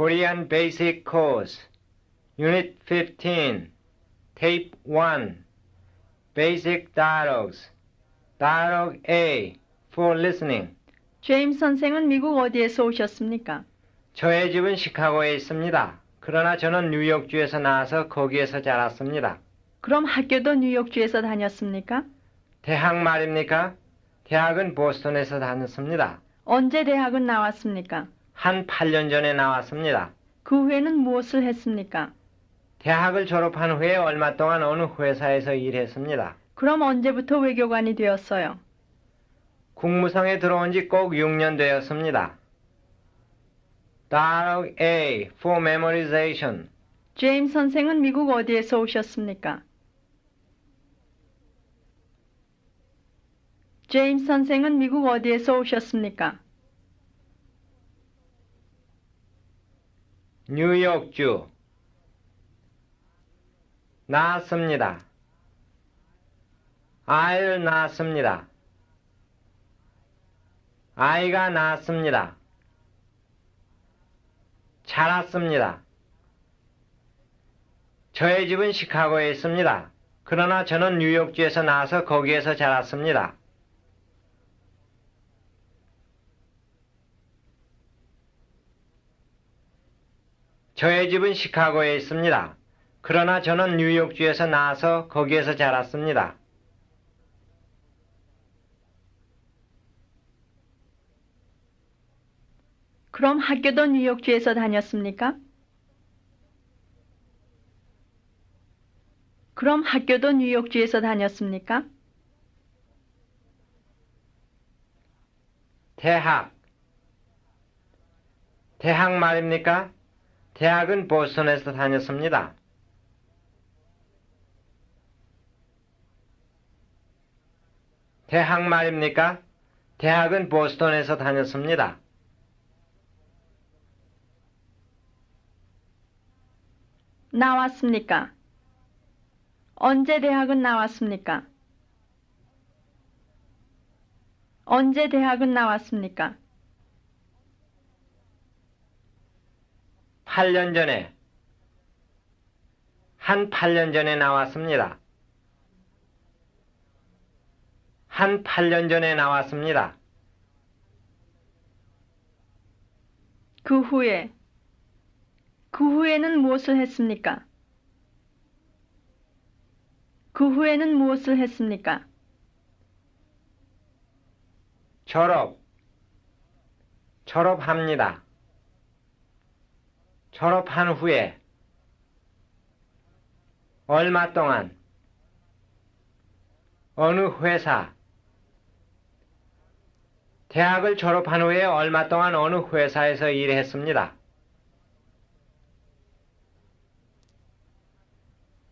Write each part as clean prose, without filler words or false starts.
Korean Basic Course, Unit 15, Tape 1, Basic Dialogues, Dialogue A, for listening. 제임스 선생은 미국 어디에서 오셨습니까? 저의 집은 시카고에 있습니다. 그러나 저는 뉴욕주에서 나와서 거기에서 자랐습니다. 그럼 학교도 뉴욕주에서 다녔습니까? 대학 말입니까? 대학은 보스턴에서 다녔습니다. 언제 대학은 나왔습니까? 한 8년 전에 나왔습니다. 그 후에는 무엇을 했습니까? 대학을 졸업한 후에 얼마 동안 어느 회사에서 일했습니다. 그럼 언제부터 외교관이 되었어요? 국무성에 들어온 지 꼭 6년 되었습니다. Dialogue A for memorization. 제임스 선생은 미국 어디에서 오셨습니까? 제임스 선생은 미국 어디에서 오셨습니까? 뉴욕주. 낳았습니다. 아이를 낳았습니다. 아이가 낳았습니다. 자랐습니다. 저의 집은 시카고에 있습니다. 그러나 저는 뉴욕주에서 나와서 거기에서 자랐습니다. 저의 집은 시카고에 있습니다. 그러나 저는 뉴욕주에서 나와서 거기에서 자랐습니다. 그럼 학교도 뉴욕주에서 다녔습니까? 그럼 학교도 뉴욕주에서 다녔습니까? 대학. 대학 말입니까? 대학은 보스턴에서 다녔습니다. 대학 말입니까? 대학은 보스턴에서 다녔습니다. 나왔습니까? 언제 대학은 나왔습니까? 언제 대학은 나왔습니까? 8년 전에. 한 8년 전에 나왔습니다. 한 8년 전에 나왔습니다. 그 후에는 무엇을 했습니까? 그 후에는 무엇을 했습니까? 졸업합니다. 졸업한 후에 얼마 동안 어느 회사 대학을 졸업한 후에 얼마 동안 어느 회사에서 일했습니다.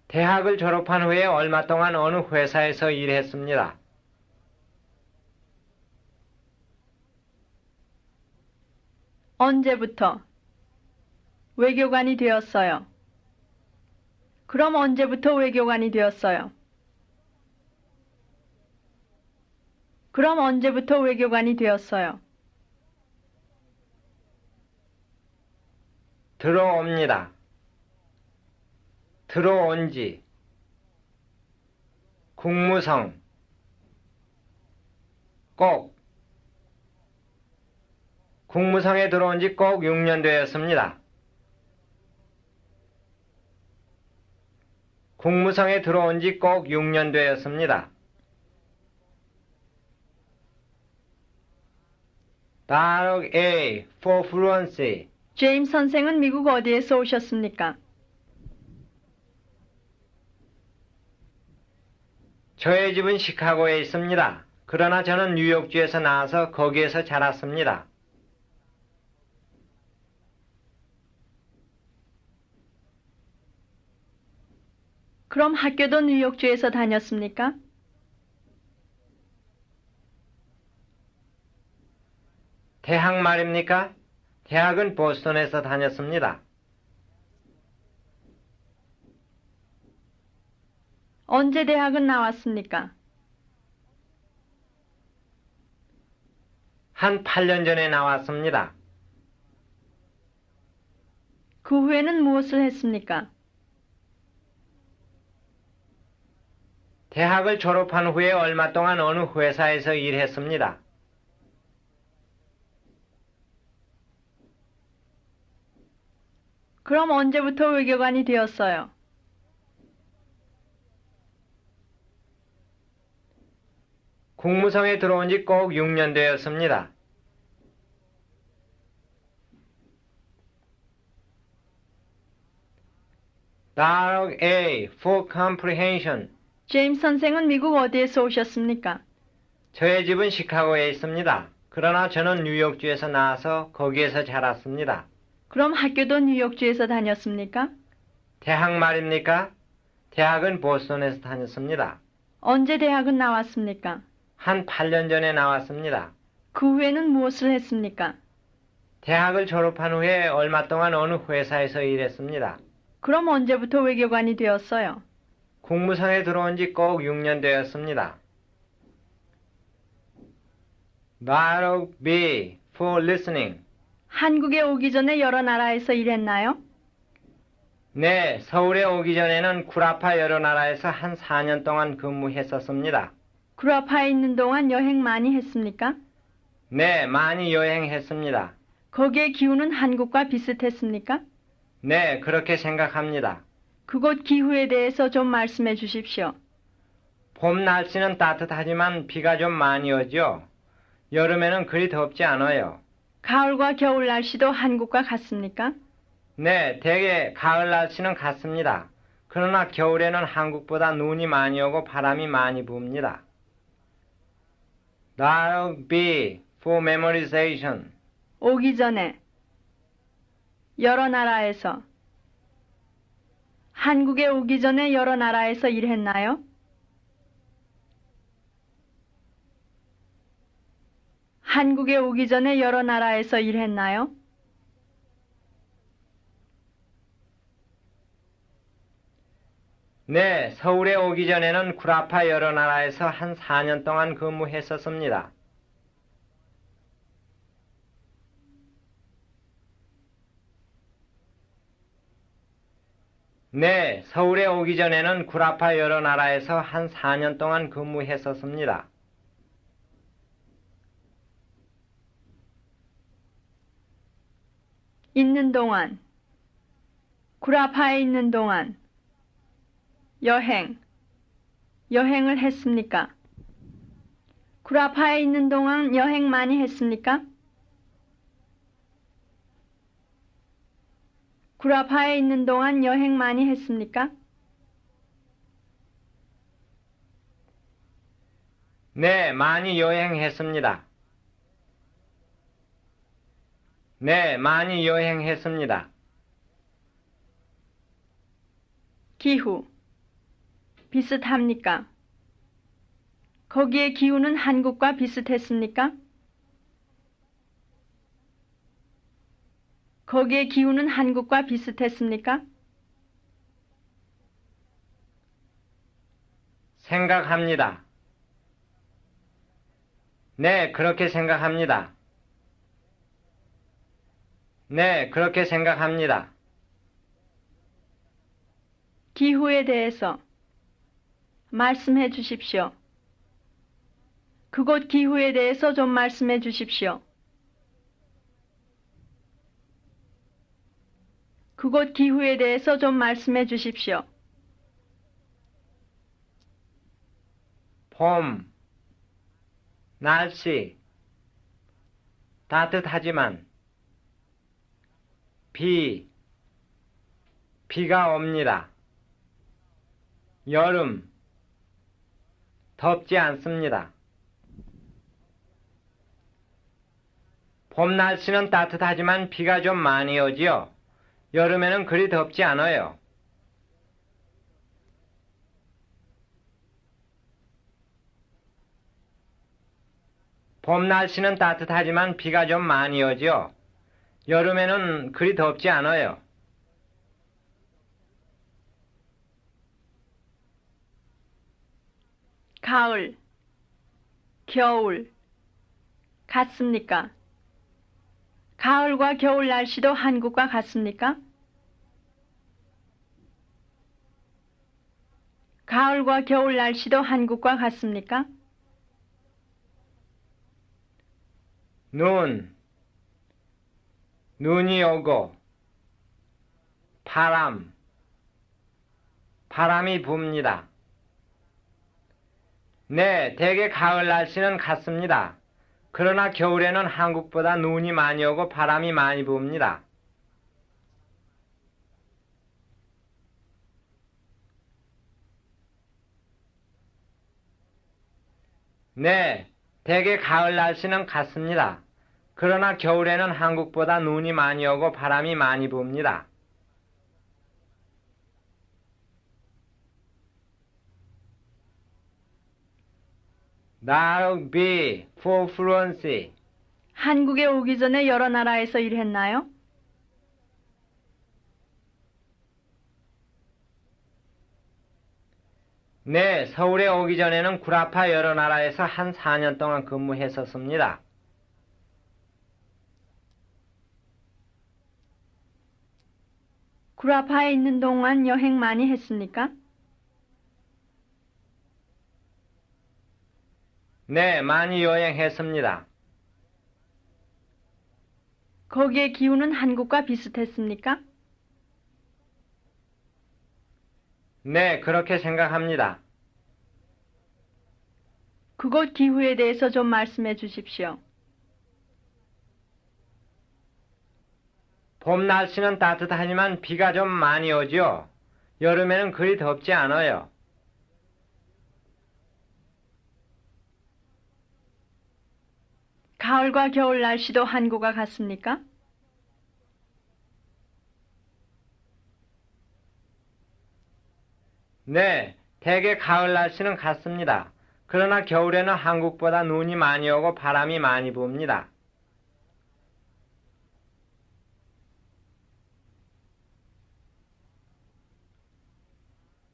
대학을 졸업한 후에 얼마 동안 어느 회사에서 일했습니다. 언제부터? 외교관이 되었어요. 그럼 언제부터 외교관이 되었어요? 그럼 언제부터 외교관이 되었어요? 들어옵니다. 들어온 지. 국무성. 꼭. 국무성에 들어온 지 꼭 6년 되었습니다. 국무성에 들어온 지 꼭 6년 되었습니다. Dialogue A for fluency. 제임스 선생은 미국 어디에서 오셨습니까? 저의 집은 시카고에 있습니다. 그러나 저는 뉴욕주에서 나와서 거기에서 자랐습니다. 그럼 학교도 뉴욕주에서 다녔습니까? 대학 말입니까? 대학은 보스턴에서 다녔습니다. 언제 대학은 나왔습니까? 한 8년 전에 나왔습니다. 그 후에는 무엇을 했습니까? 대학을 졸업한 후에 얼마 동안 어느 회사에서 일했습니다. 그럼 언제부터 외교관이 되었어요? 국무성에 들어온 지 꼭 6년 되었습니다. Dialogue A. For comprehension. 제임스 선생은 미국 어디에서 오셨습니까? 저의 집은 시카고에 있습니다. 그러나 저는 뉴욕주에서 나와서 거기에서 자랐습니다. 그럼 학교도 뉴욕주에서 다녔습니까? 대학 말입니까? 대학은 보스턴에서 다녔습니다. 언제 대학은 나왔습니까? 한 8년 전에 나왔습니다. 그 후에는 무엇을 했습니까? 대학을 졸업한 후에 얼마 동안 어느 회사에서 일했습니다. 그럼 언제부터 외교관이 되었어요? 국무성에 들어온 지 꼭 6년 되었습니다. Dialogue B. For listening. 한국에 오기 전에 여러 나라에서 일했나요? 네, 서울에 오기 전에는 구라파 여러 나라에서 한 4년 동안 근무했었습니다. 구라파에 있는 동안 여행 많이 했습니까? 네, 많이 여행했습니다. 거기의 기후는 한국과 비슷했습니까? 네, 그렇게 생각합니다. 그곳 기후에 대해서 좀 말씀해 주십시오. 봄 날씨는 따뜻하지만 비가 좀 많이 오죠. 여름에는 그리 덥지 않아요. 가을과 겨울 날씨도 한국과 같습니까? 네, 대개 가을 날씨는 같습니다. 그러나 겨울에는 한국보다 눈이 많이 오고 바람이 많이 붑니다. Dialogue B. For memorization. 오기 전에 여러 나라에서 한국에 오기 전에 여러 나라에서 일했나요? 한국에 오기 전에 여러 나라에서 일했나요? 네, 서울에 오기 전에는 구라파 여러 나라에서 한 4년 동안 근무했었습니다. 네, 서울에 오기 전에는 구라파 여러 나라에서 한 4년 동안 근무했었습니다. 있는 동안 구라파에 있는 동안 여행을 했습니까? 구라파에 있는 동안 여행 많이 했습니까? 구라파에 있는 동안 여행 많이 했습니까? 네, 많이 여행했습니다. 네, 많이 여행했습니다. 기후 비슷합니까? 거기의 기후는 한국과 비슷했습니까? 거기의 기후는 한국과 비슷했습니까? 생각합니다. 네, 그렇게 생각합니다. 네, 그렇게 생각합니다. 기후에 대해서 말씀해 주십시오. 그곳 기후에 대해서 좀 말씀해 주십시오. 그곳 기후에 대해서 좀 말씀해 주십시오. 봄, 날씨, 따뜻하지만, 비가 옵니다. 여름, 덥지 않습니다. 봄 날씨는 따뜻하지만 비가 좀 많이 오지요. 여름에는 그리 덥지 않아요. 봄 날씨는 따뜻하지만 비가 좀 많이 오지요. 여름에는 그리 덥지 않아요. 가을, 겨울, 같습니까? 가을과 겨울 날씨도 한국과 같습니까? 가을과 겨울 날씨도 한국과 같습니까? 눈이 오고, 바람이 붑니다. 네, 대개 가을 날씨는 같습니다. 그러나 겨울에는 한국보다 눈이 많이 오고 바람이 많이 붑니다. 네, 대개 가을 날씨는 같습니다. 그러나 겨울에는 한국보다 눈이 많이 오고 바람이 많이 붑니다. That'll be for fluency. 한국에 오기 전에 여러 나라에서 일했나요? 네, 서울에 오기 전에는 구라파 여러 나라에서 한 4년 동안 근무했었습니다. 구라파에 있는 동안 여행 많이 했습니까? 네, 많이 여행했습니다. 거기의 기후는 한국과 비슷했습니까? 네, 그렇게 생각합니다. 그곳 기후에 대해서 좀 말씀해 주십시오. 봄 날씨는 따뜻하지만 비가 좀 많이 오죠. 여름에는 그리 덥지 않아요. 가을과 겨울 날씨도 한국과 같습니까? 네, 대개 가을 날씨는 같습니다. 그러나 겨울에는 한국보다 눈이 많이 오고 바람이 많이 붑니다.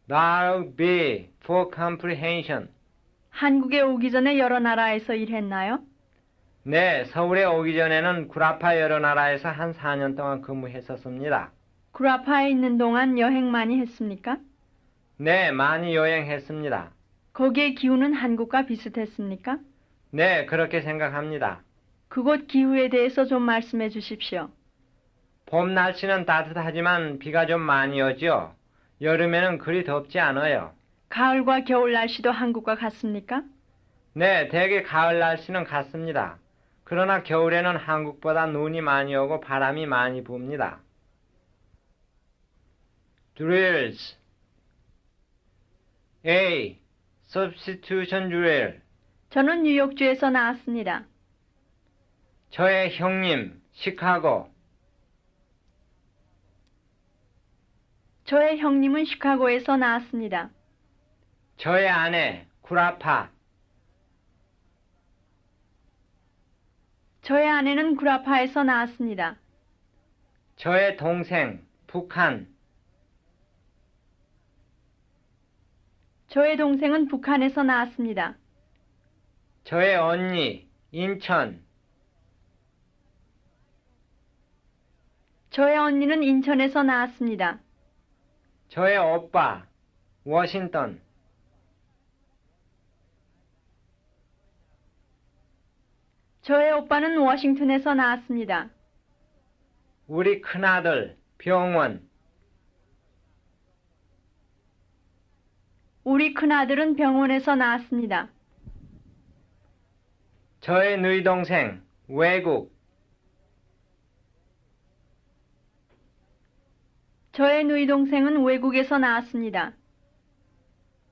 That'll be for comprehension. 한국에 오기 전에 여러 나라에서 일했나요? 네, 서울에 오기 전에는 구라파 여러 나라에서 한 4년 동안 근무했었습니다. 구라파에 있는 동안 여행 많이 했습니까? 네, 많이 여행했습니다. 거기의 기후는 한국과 비슷했습니까? 네, 그렇게 생각합니다. 그곳 기후에 대해서 좀 말씀해 주십시오. 봄 날씨는 따뜻하지만 비가 좀 많이 오죠. 여름에는 그리 덥지 않아요. 가을과 겨울 날씨도 한국과 같습니까? 네, 대개 가을 날씨는 같습니다. 그러나 겨울에는 한국보다 눈이 많이 오고 바람이 많이 붑니다. Drills A. Substitution drill. 저는 뉴욕주에서 나왔습니다. 저의 형님, 시카고. 저의 형님은 시카고에서 나왔습니다. 저의 아내, 구라파. 저의 아내는 구라파에서 나왔습니다. 저의 동생, 북한. 저의 동생은 북한에서 나왔습니다. 저의 언니, 인천. 저의 언니는 인천에서 나왔습니다. 저의 오빠, 워싱턴. 저의 오빠는 워싱턴에서 나왔습니다. 우리 큰아들, 병원. 우리 큰아들은 병원에서 나왔습니다. 저의 누이 동생, 외국. 저의 누이 동생은 외국에서 나왔습니다.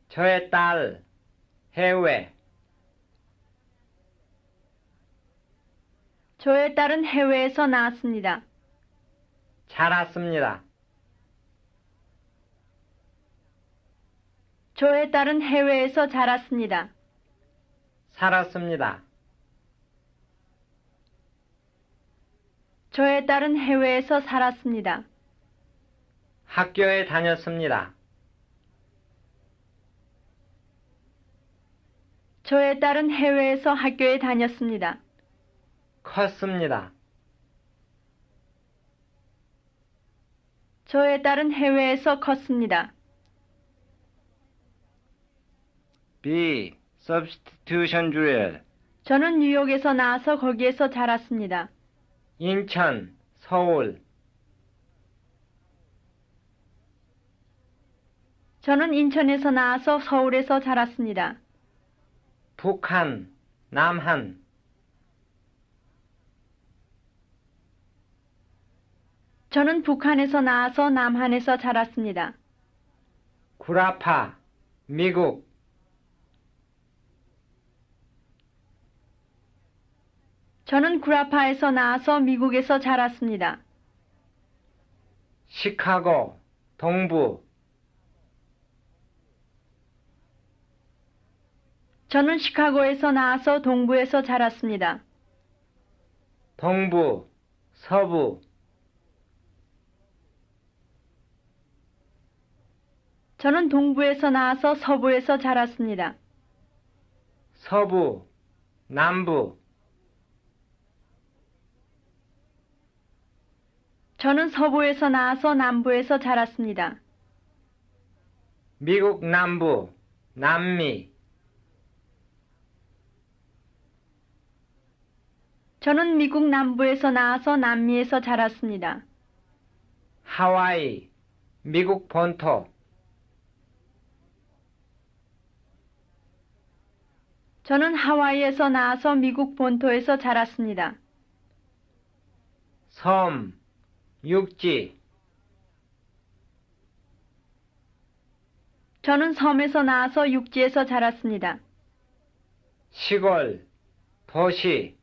저의 딸, 해외. 저의 딸은 해외에서 나왔습니다. 자랐습니다. 저의 딸은 해외에서 자랐습니다. 살았습니다. 저의 딸은 해외에서 살았습니다. 학교에 다녔습니다. 저의 딸은 해외에서 학교에 다녔습니다. 컸습니다. 저의 딸은 해외에서 컸습니다. B. substitution drill. 저는 뉴욕에서 나와서 거기에서 자랐습니다. 인천, 서울. 저는 인천에서 나와서 서울에서 자랐습니다. 북한, 남한. 저는 북한에서 나와서 남한에서 자랐습니다. 구라파, 미국. 저는 구라파에서 나와서 미국에서 자랐습니다. 시카고, 동부. 저는 시카고에서 나와서 동부에서 자랐습니다. 동부, 서부. 저는 동부에서 나와서 서부에서 자랐습니다. 서부, 남부. 저는 서부에서 나와서 남부에서 자랐습니다. 미국 남부, 남미. 저는 미국 남부에서 나와서 남미에서 자랐습니다. 하와이, 미국 본토. 저는 하와이에서 나와서 미국 본토에서 자랐습니다. 섬, 육지. 저는 섬에서 나와서 육지에서 자랐습니다. 시골, 도시.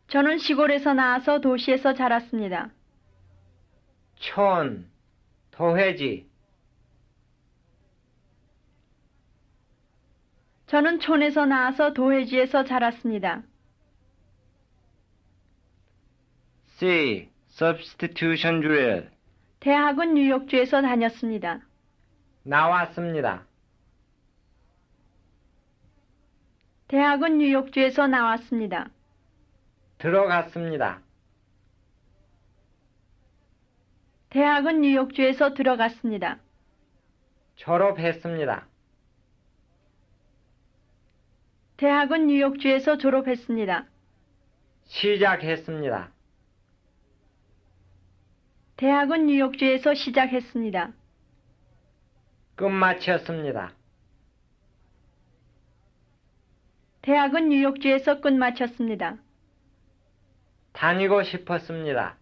저는 시골에서 나와서 도시에서 자랐습니다. 촌, 도회지. 저는 촌에서 나와서 도회지에서 자랐습니다. C. substitution drill. 대학은 뉴욕주에서 다녔습니다. 나왔습니다. 대학은 뉴욕주에서 나왔습니다. 들어갔습니다. 대학은 뉴욕주에서 들어갔습니다. 졸업했습니다. 대학은 뉴욕주에서 졸업했습니다. 시작했습니다. 대학은 뉴욕주에서 시작했습니다. 끝마쳤습니다. 대학은 뉴욕주에서 끝마쳤습니다. 다니고 싶었습니다.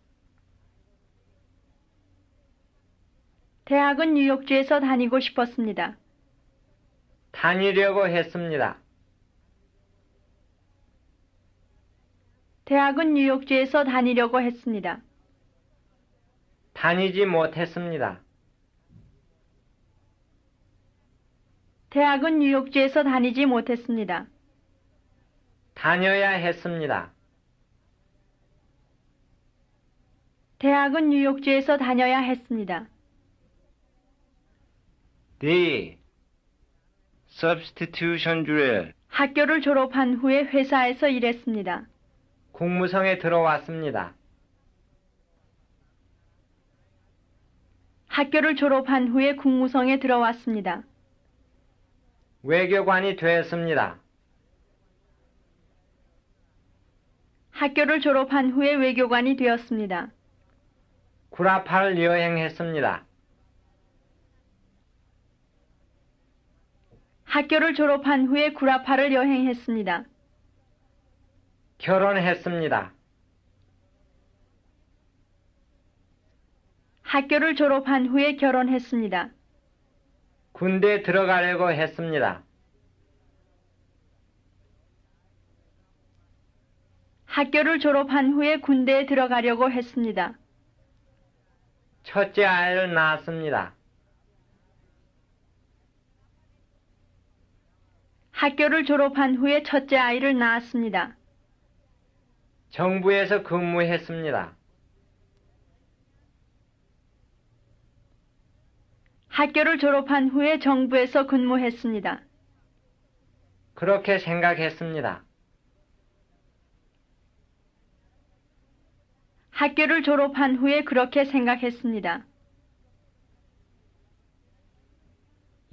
대학은 뉴욕주에서 다니고 싶었습니다. 다니려고 했습니다. 대학은 뉴욕주에서 다니려고 했습니다. 다니지 못했습니다. 대학은 뉴욕주에서 다니지 못했습니다. 다녀야 했습니다. 대학은 뉴욕주에서 다녀야 했습니다. D. substitution drill. 학교를 졸업한 후에 회사에서 일했습니다. 국무성에 들어왔습니다. 학교를 졸업한 후에 국무성에 들어왔습니다. 외교관이 되었습니다. 학교를 졸업한 후에 외교관이 되었습니다. 구라파를 여행했습니다. 학교를 졸업한 후에 구라파를 여행했습니다. 결혼했습니다. 학교를 졸업한 후에 결혼했습니다. 군대에 들어가려고 했습니다. 학교를 졸업한 후에 군대에 들어가려고 했습니다. 첫째 아이를 낳았습니다. 학교를 졸업한 후에 첫째 아이를 낳았습니다. 정부에서 근무했습니다. 학교를 졸업한 후에 정부에서 근무했습니다. 그렇게 생각했습니다. 학교를 졸업한 후에 그렇게 생각했습니다.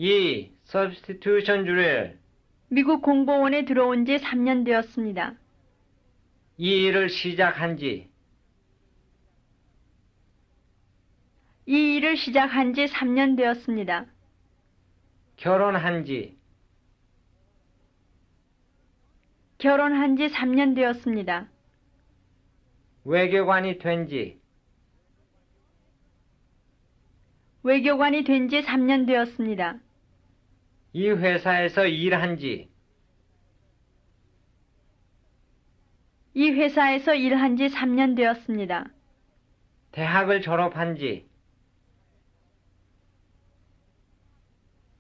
2. substitution drill. 미국 공보원에 들어온 지 3년 되었습니다. 이 일을 시작한 지. 이 일을 시작한 지 3년 되었습니다. 결혼한 지. 결혼한 지 3년 되었습니다. 외교관이 된 지. 외교관이 된 지 3년 되었습니다. 이 회사에서 일한 지. 이 회사에서 일한 지 3년 되었습니다. 대학을 졸업한 지.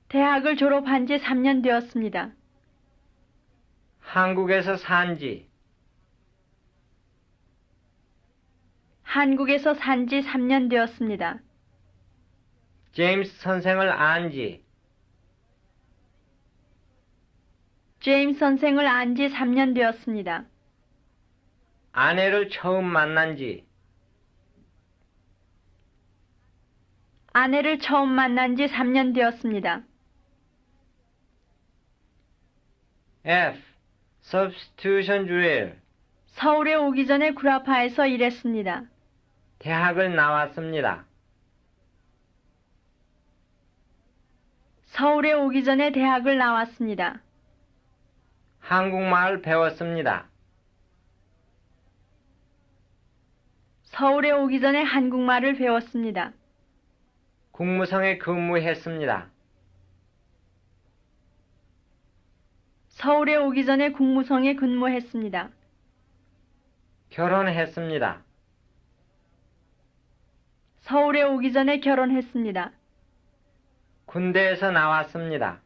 대학을 졸업한 지 3년 되었습니다. 한국에서 산 지. 한국에서 산 지 3년 되었습니다. 제임스 선생을 안 지. 제임스 선생을 안 지 3년 되었습니다. 아내를 처음 만난 지. 아내를 처음 만난 지 3년 되었습니다. F. substitution drill. 서울에 오기 전에 구라파에서 일했습니다. 대학을 나왔습니다. 서울에 오기 전에 대학을 나왔습니다. 한국말을 배웠습니다. 서울에 오기 전에 한국말을 배웠습니다. 국무성에 근무했습니다. 서울에 오기 전에 국무성에 근무했습니다. 결혼했습니다. 서울에 오기 전에 결혼했습니다. 군대에서 나왔습니다.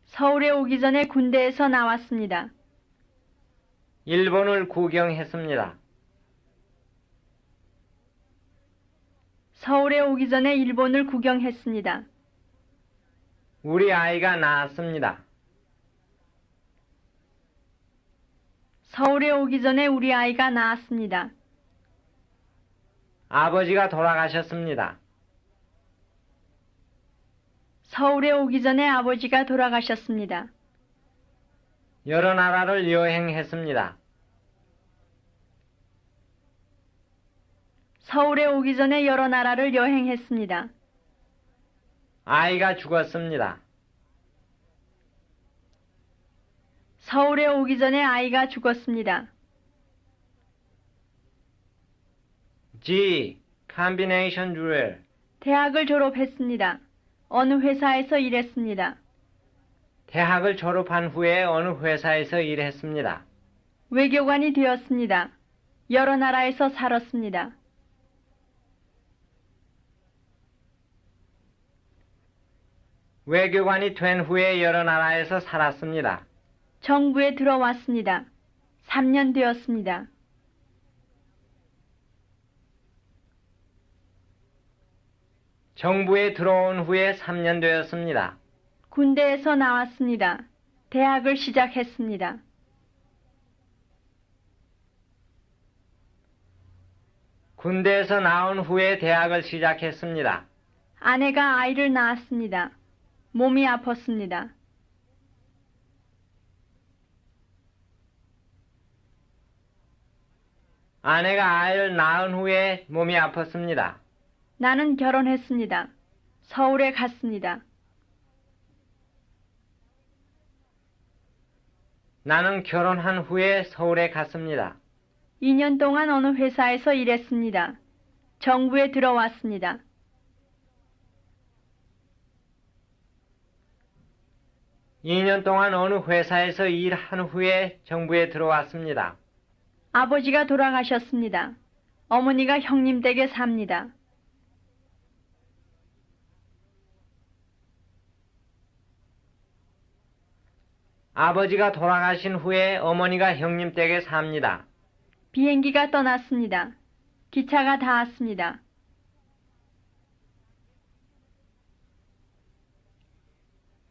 서울에 오기 전에 군대에서 나왔습니다. 일본을 구경했습니다. 서울에 오기 전에 일본을 구경했습니다. 우리 아이가 낳았습니다. 서울에 오기 전에 우리 아이가 낳았습니다. 아버지가 돌아가셨습니다. 서울에 오기 전에 아버지가 돌아가셨습니다. 여러 나라를 여행했습니다. 서울에 오기 전에 여러 나라를 여행했습니다. 아이가 죽었습니다. 서울에 오기 전에 아이가 죽었습니다. G. combination drill. 대학을 졸업했습니다. 어느 회사에서 일했습니다. 대학을 졸업한 후에 어느 회사에서 일했습니다. 외교관이 되었습니다. 여러 나라에서 살았습니다. 외교관이 된 후에 여러 나라에서 살았습니다. 정부에 들어왔습니다. 3년 되었습니다. 정부에 들어온 후에 3년 되었습니다. 군대에서 나왔습니다. 대학을 시작했습니다. 군대에서 나온 후에 대학을 시작했습니다. 아내가 아이를 낳았습니다. 몸이 아팠습니다. 아내가 아이를 낳은 후에 몸이 아팠습니다. 나는 결혼했습니다. 서울에 갔습니다. 나는 결혼한 후에 서울에 갔습니다. 2년 동안 어느 회사에서 일했습니다. 정부에 들어왔습니다. 이 년 동안 어느 회사에서 일한 후에 정부에 들어왔습니다. 아버지가 돌아가셨습니다. 어머니가 형님 댁에 삽니다. 아버지가 돌아가신 후에 어머니가 형님 댁에 삽니다. 비행기가 떠났습니다. 기차가 닿았습니다.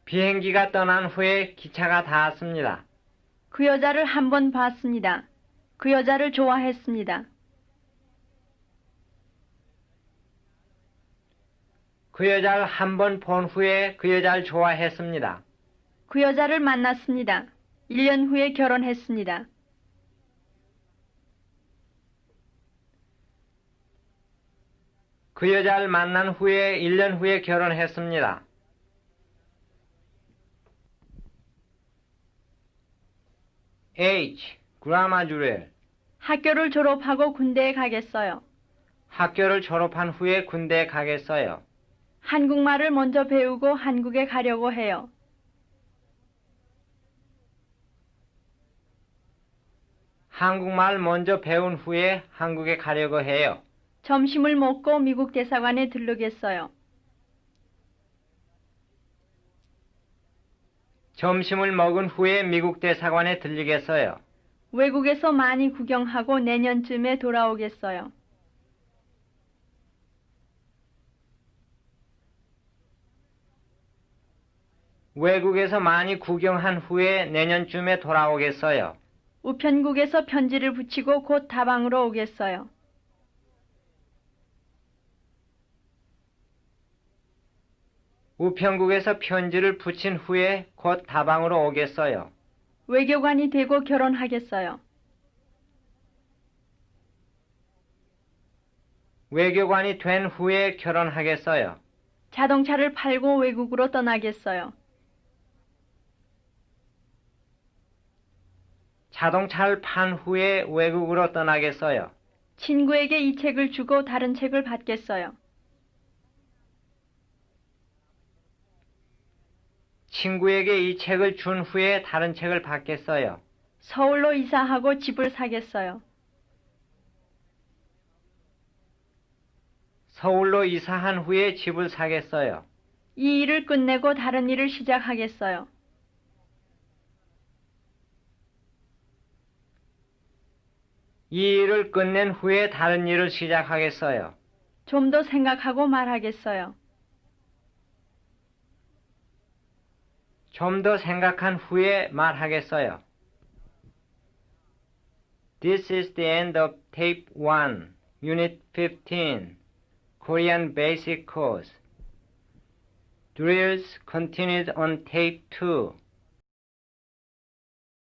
비행기가 떠난 후에 기차가 닿았습니다. 그 여자를 한 번 봤습니다. 그 여자를 좋아했습니다. 그 여자를 한 번 본 후에 그 여자를 좋아했습니다. 그 여자를 만났습니다. 1년 후에 결혼했습니다. 그 여자를 만난 후에 1년 후에 결혼했습니다. H. 그라마주렐. 학교를 졸업하고 군대에 가겠어요. 학교를 졸업한 후에 군대에 가겠어요. 한국말을 먼저 배우고 한국에 가려고 해요. 한국말 먼저 배운 후에 한국에 가려고 해요. 점심을 먹고 미국 대사관에 들르겠어요. 점심을 먹은 후에 미국 대사관에 들리겠어요. 외국에서 많이 구경하고 내년쯤에 돌아오겠어요. 외국에서 많이 구경한 후에 내년쯤에 돌아오겠어요. 우편국에서 편지를 붙이고 곧 다방으로 오겠어요. 우편국에서 편지를 붙인 후에 곧 다방으로 오겠어요. 외교관이 되고 결혼하겠어요. 외교관이 된 후에 결혼하겠어요. 자동차를 팔고 외국으로 떠나겠어요. 자동차를 판 후에 외국으로 떠나겠어요. 친구에게 이 책을 주고 다른 책을 받겠어요. 친구에게 이 책을 준 후에 다른 책을 받겠어요. 서울로 이사하고 집을 사겠어요. 서울로 이사한 후에 집을 사겠어요. 이 일을 끝내고 다른 일을 시작하겠어요. 이 일을 끝낸 후에 다른 일을 시작하겠어요. 좀 더 생각하고 말하겠어요. 좀 더 생각한 후에 말하겠어요. This is the end of Tape 1, Unit 15, Korean Basic Course. Drills continued on Tape 2.